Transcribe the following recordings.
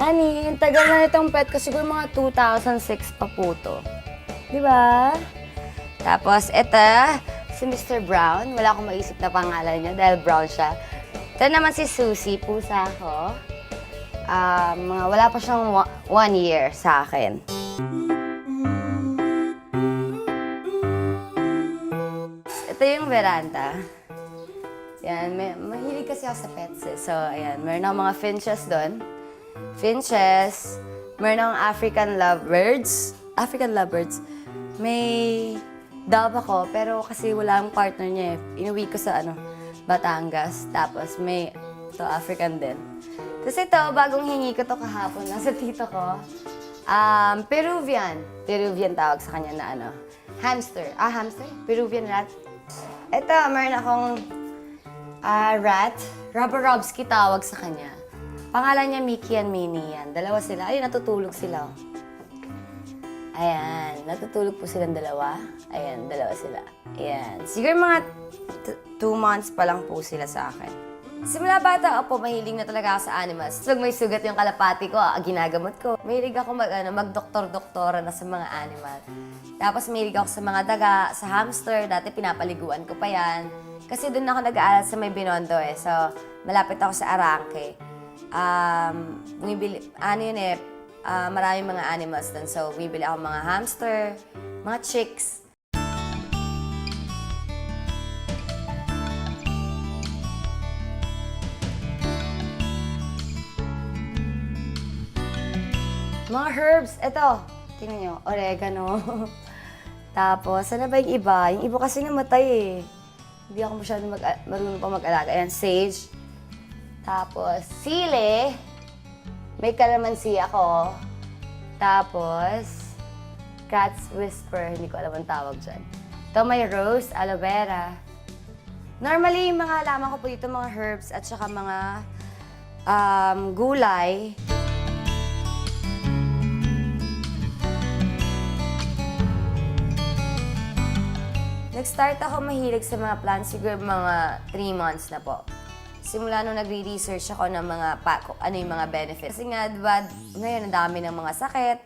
Honey, ang tagal na itong pet ko. Siguro mga 2006 pa po to. Di ba? Tapos, ito, si Mr. Brown. Wala akong maisip na pangalan niya dahil brown siya. Ito naman si Susie, pusa ko. Wala pa siyang 1 year sa akin. Ito yung veranda. Yan, mahilig kasi ako sa pets eh. So, ayan, meron akong mga finches doon. Finches. Meron akong African lovebirds. African lovebirds. May dove ako, pero kasi wala akong partner niya eh. Inuwi ko sa Batangas. Tapos may ito, African din. Tapos ito, bagong hingi ko to kahapon lang sa tito ko. Peruvian. Peruvian tawag sa kanya na hamster. Hamster? Peruvian rat. Ito, meron akong rat. Roborowski tawag sa kanya. Pangalan niya Mickey and Minnie yan. Dalawa sila. Ayun, natutulog sila. Ayan, natutulog po silang dalawa. Ayan, dalawa sila. Ayan. Siguro mga 2 months pa lang po sila sa akin. Simula bata ako po, mahilig na talaga ako sa animals. Pag may sugat yung kalapati ko, ginagamot ko. Mahilig ako mag-doktor-doktora na sa mga animal. Tapos mahilig ako sa mga daga, sa hamster. Dati pinapaliguan ko pa yan. Kasi doon ako nag-aaral sa may Binondo eh. So, malapit ako sa Arangke. Maraming mga animals doon. So, bibili ako mga hamster, mga chicks. Mga herbs, eto. Tingnan nyo, oregano. Tapos, ano ba yung iba? Yung iba kasi namatay eh. Hindi ako masyadong marunong pa mag-alaga. Ayan, sage. Tapos, sili. May calamansi ako. Tapos, cat's whisper. Hindi ko alam ang tawag dyan. Ito may rose, aloe vera. Normally, yung mga halaman ko po dito, mga herbs at saka mga gulay. Nag-start ako mahilig sa mga plants siguro mga 3 months na po. Simula nung nagre-research ako ng mga ano yung mga benefits. Kasi nga, diba, ngayon ang dami ng mga sakit.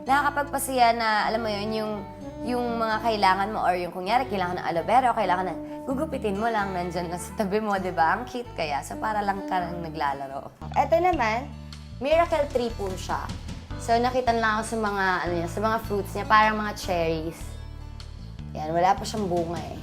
Nakakapagpasaya na, alam mo yun, yung mga kailangan mo or yung kunyari, kailangan ng aloe vera o kailangan na gugupitin mo lang, nandyan na sa tabi mo, diba? Ang cute kaya, so para lang ka nang naglalaro. Ito naman, miracle tree po siya. So, nakita lang ako sa mga, sa mga fruits niya, parang mga cherries. Yan, wala pa siyang bunga eh.